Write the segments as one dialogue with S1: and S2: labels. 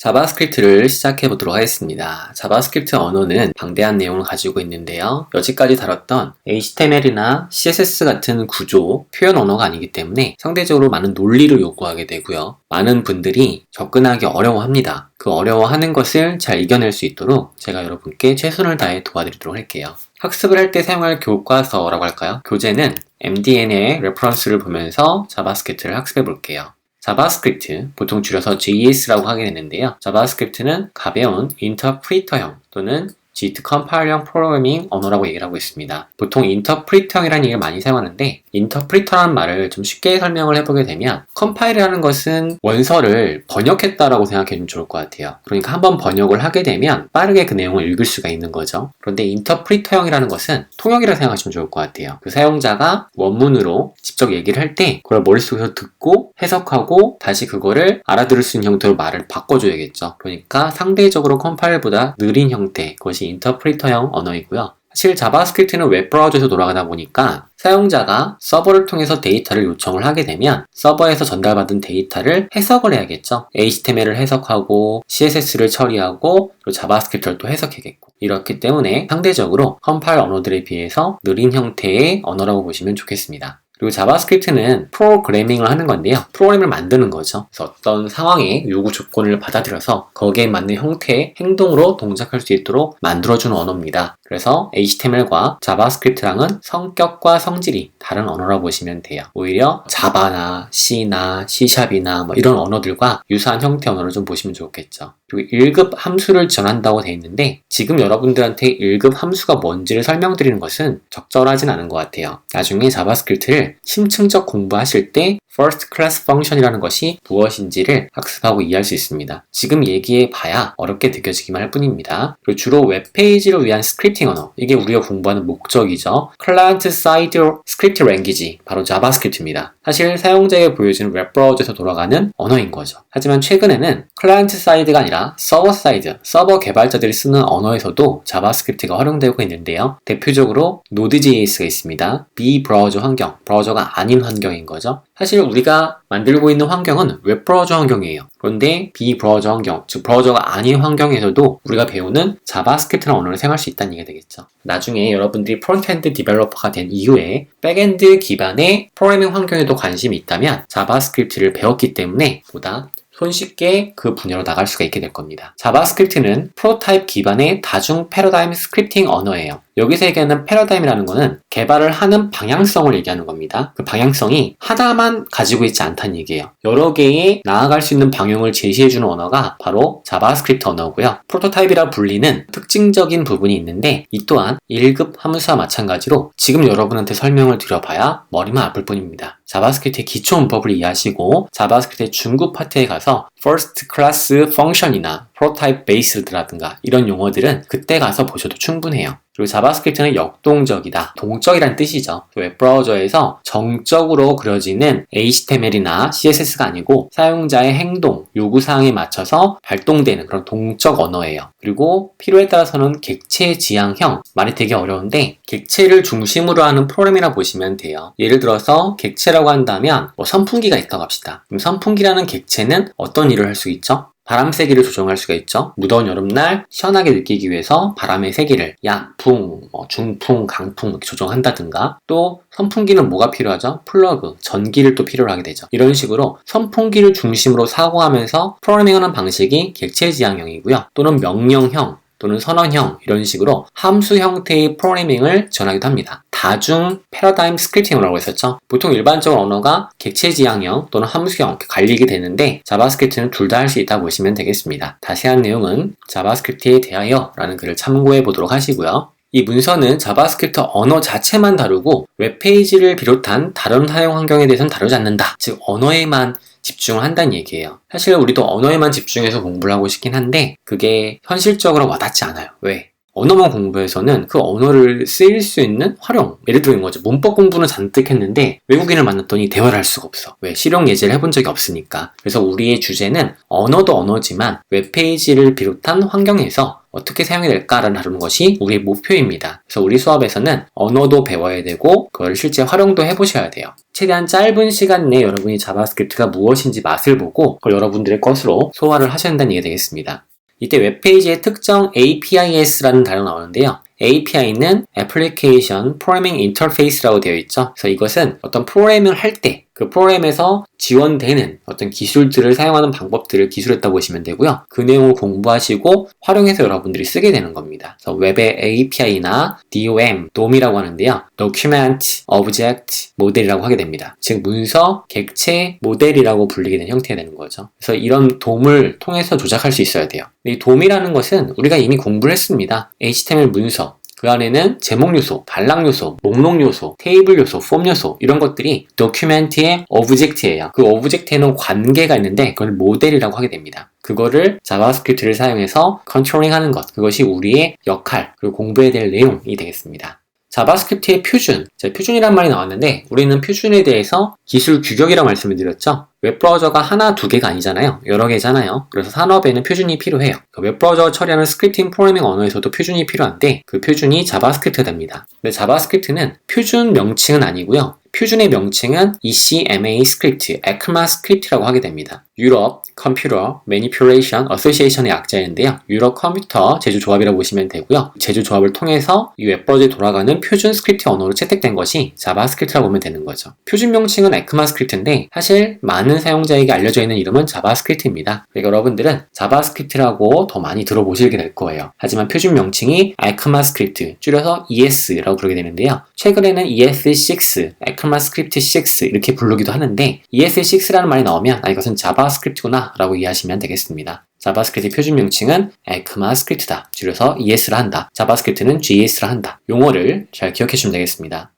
S1: 자바스크립트를 시작해 보도록 하겠습니다. 자바스크립트 언어는 방대한 내용을 가지고 있는데요. 여지까지 다뤘던 HTML이나 CSS 같은 구조, 표현 언어가 아니기 때문에 상대적으로 많은 논리를 요구하게 되고요. 많은 분들이 접근하기 어려워합니다. 그 어려워하는 것을 잘 이겨낼 수 있도록 제가 여러분께 최선을 다해 도와드리도록 할게요. 학습을 할 때 사용할 교과서라고 할까요? 교재는 MDN의 레퍼런스를 보면서 자바스크립트를 학습해 볼게요. 자바스크립트, 보통 줄여서 JS라고 하게 되는데요. 자바스크립트는 가벼운 인터프리터형 또는 JIT 컴파일형 프로그래밍 언어라고 얘기를 하고 있습니다. 보통 인터프리터형이라는 얘기를 많이 사용하는데 인터프리터라는 말을 좀 쉽게 설명을 해보게 되면 컴파일이라는 것은 원서를 번역했다라고 생각해주면 좋을 것 같아요. 그러니까 한번 번역을 하게 되면 빠르게 그 내용을 읽을 수가 있는 거죠. 그런데 인터프리터형이라는 것은 통역이라고 생각하시면 좋을 것 같아요. 그 사용자가 원문으로 직접 얘기를 할 때 그걸 머릿속에서 듣고 해석하고 다시 그거를 알아들을 수 있는 형태로 말을 바꿔줘야겠죠. 그러니까 상대적으로 컴파일보다 느린 형태, 그것이 인터프리터형 언어이고요. 사실 자바스크립트는 웹브라우저에서 돌아가다 보니까 사용자가 서버를 통해서 데이터를 요청을 하게 되면 서버에서 전달받은 데이터를 해석을 해야겠죠. HTML을 해석하고 CSS를 처리하고 그리고 자바스크립트를 또 해석해야겠고, 이렇기 때문에 상대적으로 컴파일 언어들에 비해서 느린 형태의 언어라고 보시면 좋겠습니다. 그리고 자바스크립트는 프로그래밍을 하는 건데요. 프로그램을 만드는 거죠. 그래서 어떤 상황의 요구 조건을 받아들여서 거기에 맞는 형태의 행동으로 동작할 수 있도록 만들어주는 언어입니다. 그래서 HTML과 자바스크립트랑은 성격과 성질이 다른 언어라고 보시면 돼요. 오히려 자바나 C나 C샵이나 이런 언어들과 유사한 형태의 언어를 좀 보시면 좋겠죠. 그리고 1급 함수를 지원한다고 되어 있는데 지금 여러분들한테 1급 함수가 뭔지를 설명드리는 것은 적절하진 않은 것 같아요. 나중에 자바스크립트를 심층적 공부하실 때 First Class Function이라는 것이 무엇인지를 학습하고 이해할 수 있습니다. 지금 얘기해 봐야 어렵게 느껴지기만 할 뿐입니다. 그리고 주로 웹페이지를 위한 스크립팅 언어, 이게 우리가 공부하는 목적이죠. 클라이언트 사이드 스크립트 랭귀지, 바로 자바스크립트입니다. 사실 사용자에게 보여주는 웹브라우저에서 돌아가는 언어인 거죠. 하지만 최근에는 클라이언트 사이드가 아니라 서버 사이드, 서버 개발자들이 쓰는 언어에서도 자바스크립트가 활용되고 있는데요. 대표적으로 Node.js가 있습니다. 비브라우저 환경, 브라우저가 아닌 환경인 거죠. 사실 우리가 만들고 있는 환경은 웹브라우저 환경이에요. 그런데 비브라우저 환경, 즉 브라우저가 아닌 환경에서도 우리가 배우는 자바스크립트라는 언어를 사용할 수 있다는 얘기가 되겠죠. 나중에 여러분들이 프론트엔드 디벨로퍼가 된 이후에 백엔드 기반의 프로그래밍 환경에도 관심이 있다면 자바스크립트를 배웠기 때문에 보다 손쉽게 그 분야로 나갈 수가 있게 될 겁니다. 자바스크립트는 프로타입 기반의 다중 패러다임 스크립팅 언어예요. 여기서 얘기하는 패러다임이라는 거는 개발을 하는 방향성을 얘기하는 겁니다. 그 방향성이 하나만 가지고 있지 않다는 얘기예요. 여러 개의 나아갈 수 있는 방향을 제시해주는 언어가 바로 자바스크립트 언어고요. 프로토타입이라 불리는 특징적인 부분이 있는데 이 또한 1급 함수와 마찬가지로 지금 여러분한테 설명을 드려봐야 머리만 아플 뿐입니다. 자바스크립트의 기초 문법을 이해하시고 자바스크립트의 중급 파트에 가서 First Class Function이나 Prototype Based라든가 이런 용어들은 그때 가서 보셔도 충분해요. 그리고 자바스크립트는 역동적이다, 동적이라는 뜻이죠. 웹브라우저에서 정적으로 그려지는 HTML이나 CSS가 아니고 사용자의 행동, 요구사항에 맞춰서 발동되는 그런 동적 언어예요. 그리고 필요에 따라서는 객체 지향형, 말이 되게 어려운데 객체를 중심으로 하는 프로그램이라 보시면 돼요. 예를 들어서 객체라고 한다면 선풍기가 있다고 합시다. 그럼 선풍기라는 객체는 어떤 일을 할 수 있죠? 바람 세기를 조정할 수가 있죠. 무더운 여름날 시원하게 느끼기 위해서 바람의 세기를 약풍, 중풍, 강풍 이렇게 조정한다든가, 또 선풍기는 뭐가 필요하죠? 플러그, 전기를 또 필요로 하게 되죠. 이런 식으로 선풍기를 중심으로 사고하면서 프로그래밍하는 방식이 객체 지향형이고요. 또는 명령형 또는 선언형, 이런 식으로 함수 형태의 프로그래밍을 지원하기도 합니다. 다중 패러다임 스크립팅이라고 했었죠. 보통 일반적으로 언어가 객체 지향형 또는 함수형 이렇게 갈리게 되는데 자바스크립트는 둘 다 할 수 있다고 보시면 되겠습니다. 자세한 내용은 자바스크립트에 대하여 라는 글을 참고해 보도록 하시고요. 이 문서는 자바스크립트 언어 자체만 다루고 웹페이지를 비롯한 다른 사용 환경에 대해서는 다루지 않는다. 즉 언어에만 집중을 한다는 얘기예요. 사실 우리도 언어에만 집중해서 공부를 하고 싶긴 한데 그게 현실적으로 와닿지 않아요. 왜? 언어만 공부해서는 그 언어를 쓰일 수 있는 활용, 예를 들어 이런 거죠. 문법 공부는 잔뜩 했는데 외국인을 만났더니 대화를 할 수가 없어. 왜? 실용 예제를 해본 적이 없으니까. 그래서 우리의 주제는 언어도 언어지만 웹페이지를 비롯한 환경에서 어떻게 사용해야 될까를 다루는 것이 우리의 목표입니다. 그래서 우리 수업에서는 언어도 배워야 되고 그걸 실제 활용도 해보셔야 돼요. 최대한 짧은 시간 내에 여러분이 자바스크립트가 무엇인지 맛을 보고 그걸 여러분들의 것으로 소화를 하셔야 한다는 얘기가 되겠습니다. 이때 웹페이지에 특정 APIS라는 단어가 나오는데요. API는 Application Programming Interface라고 되어 있죠. 그래서 이것은 어떤 프로그래밍을 할 때 그 프로그램에서 지원되는 어떤 기술들을 사용하는 방법들을 기술했다고 보시면 되고요. 그 내용을 공부하시고 활용해서 여러분들이 쓰게 되는 겁니다. 그래서 웹의 API나 DOM이라고 하는데요. Document, Object, Model이라고 하게 됩니다. 즉 문서, 객체, 모델이라고 불리게 된 형태가 되는 거죠. 그래서 이런 DOM을 통해서 조작할 수 있어야 돼요. 이 DOM이라는 것은 우리가 이미 공부를 했습니다. HTML 문서, 그 안에는 제목 요소, 단락 요소, 목록 요소, 테이블 요소, 폼 요소 이런 것들이 도큐멘트의 오브젝트예요. 그 오브젝트에는 관계가 있는데 그걸 모델이라고 하게 됩니다. 그거를 자바스크립트를 사용해서 컨트롤링하는 것, 그것이 우리의 역할, 그리고 공부해야 될 내용이 되겠습니다. 자바스크립트의 표준, 표준이란 말이 나왔는데 우리는 표준에 대해서 기술 규격이라고 말씀을 드렸죠. 웹브라우저가 하나, 두 개가 아니잖아요. 여러 개잖아요. 그래서 산업에는 표준이 필요해요. 웹브라우저가 처리하는 스크립팅 프로그래밍 언어에서도 표준이 필요한데 그 표준이 자바스크립트가 됩니다. 근데 자바스크립트는 표준 명칭은 아니고요. 표준의 명칭은 ECMA 스크립트, ECMA 스크립트라고 하게 됩니다. 유럽 컴퓨터 매니퓨레이션 어소시에이션의 약자인데요. 유럽 컴퓨터 제조조합이라고 보시면 되고요. 제조조합을 통해서 이 웹브라우저에 돌아가는 표준 스크립트 언어로 채택된 것이 자바스크립트라고 보면 되는 거죠. 표준 명칭은 ECMA 스크립트인데 사실 많은 사용자에게 알려져 있는 이름은 자바스크립트입니다. 그러니까 여러분들은 자바스크립트라고 더 많이 들어보시게 될 거예요. 하지만 표준 명칭이 ECMA 스크립트, 줄여서 ES라고 부르게 되는데요. 최근에는 ES6, ECMAScript 6 이렇게 부르기도 하는데 ES6라는 말이 나오면 이것은 자바스크립트구나 라고 이해하시면 되겠습니다. 자바스크립트의 표준 명칭은 ECMAScript다. 줄여서 ES라 한다. 자바스크립트는 JS라 한다. 용어를 잘 기억해 주시면 되겠습니다.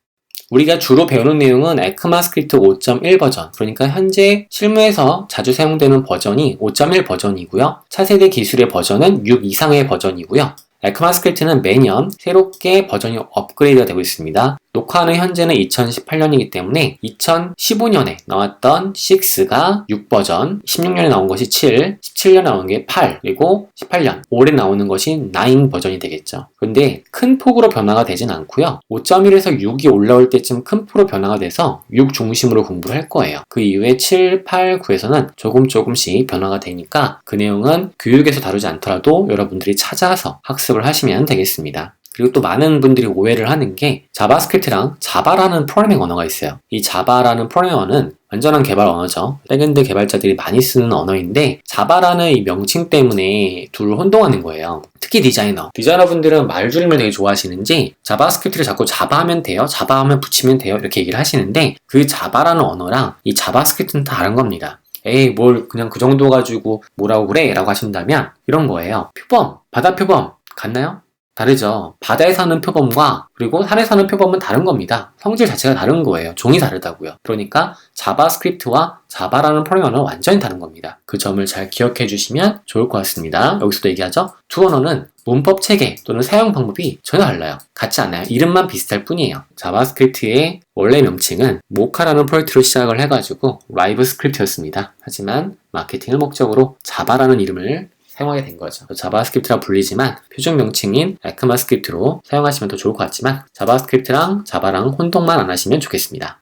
S1: 우리가 주로 배우는 내용은 ECMAScript 5.1 버전, 그러니까 현재 실무에서 자주 사용되는 버전이 5.1 버전이고요. 차세대 기술의 버전은 6 이상의 버전이고요. ECMAScript는 매년 새롭게 버전이 업그레이드가 되고 있습니다. 녹화하는 현재는 2018년이기 때문에 2015년에 나왔던 6가 6버전, 16년에 나온 것이 7, 17년에 나온 게 8, 그리고 18년, 올해 나오는 것이 9 버전이 되겠죠. 근데 큰 폭으로 변화가 되진 않고요. 5.1에서 6이 올라올 때쯤 큰 폭으로 변화가 돼서 6 중심으로 공부를 할 거예요. 그 이후에 7, 8, 9에서는 조금씩 변화가 되니까 그 내용은 교육에서 다루지 않더라도 여러분들이 찾아서 학습을 하시면 되겠습니다. 그리고 또 많은 분들이 오해를 하는 게 자바스크립트랑 자바라는 프로그래밍 언어가 있어요. 이 자바라는 프로그래밍 언어는 완전한 개발 언어죠. 백엔드 개발자들이 많이 쓰는 언어인데 자바라는 이 명칭 때문에 둘을 혼동하는 거예요. 특히 디자이너분들은 말줄임을 되게 좋아하시는지 자바스크립트를 자꾸 자바 하면 돼요, 자바 하면 붙이면 돼요 이렇게 얘기를 하시는데 그 자바라는 언어랑 이 자바스크립트는 다른 겁니다. 에이 뭘 그냥 그 정도 가지고 뭐라고 그래? 라고 하신다면 이런 거예요. 표범, 바다 표범 같나요? 다르죠. 바다에 사는 표범과 그리고 산에 사는 표범은 다른 겁니다. 성질 자체가 다른 거예요. 종이 다르다고요. 그러니까 자바스크립트와 자바라는 프로그래밍은 완전히 다른 겁니다. 그 점을 잘 기억해 주시면 좋을 것 같습니다. 여기서도 얘기하죠. 두 언어는 문법 체계 또는 사용 방법이 전혀 달라요. 같지 않아요. 이름만 비슷할 뿐이에요. 자바스크립트의 원래 명칭은 모카라는 프로젝트로 시작을 해가지고 라이브 스크립트였습니다. 하지만 마케팅을 목적으로 자바라는 이름을 사용하게 된 거죠. 자바스크립트라 불리지만 표준 명칭인 ECMAScript로 사용하시면 더 좋을 것 같지만 자바스크립트랑 자바랑 혼동만 안 하시면 좋겠습니다.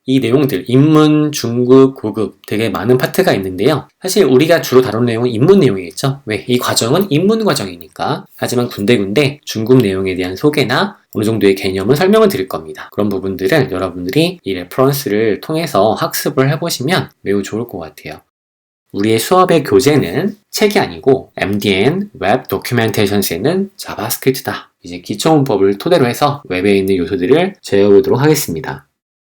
S1: 이 내용들, 입문, 중급, 고급 되게 많은 파트가 있는데요. 사실 우리가 주로 다루는 내용은 입문 내용이겠죠. 왜? 이 과정은 입문 과정이니까. 하지만 군데군데 중급 내용에 대한 소개나 어느 정도의 개념을 설명을 드릴 겁니다. 그런 부분들을 여러분들이 이 레퍼런스를 통해서 학습을 해보시면 매우 좋을 것 같아요. 우리의 수업의 교재는 책이 아니고 MDN 웹 도큐멘테이션스에는 자바스크립트다. 이제 기초 문법을 토대로 해서 웹에 있는 요소들을 제어해보도록 하겠습니다.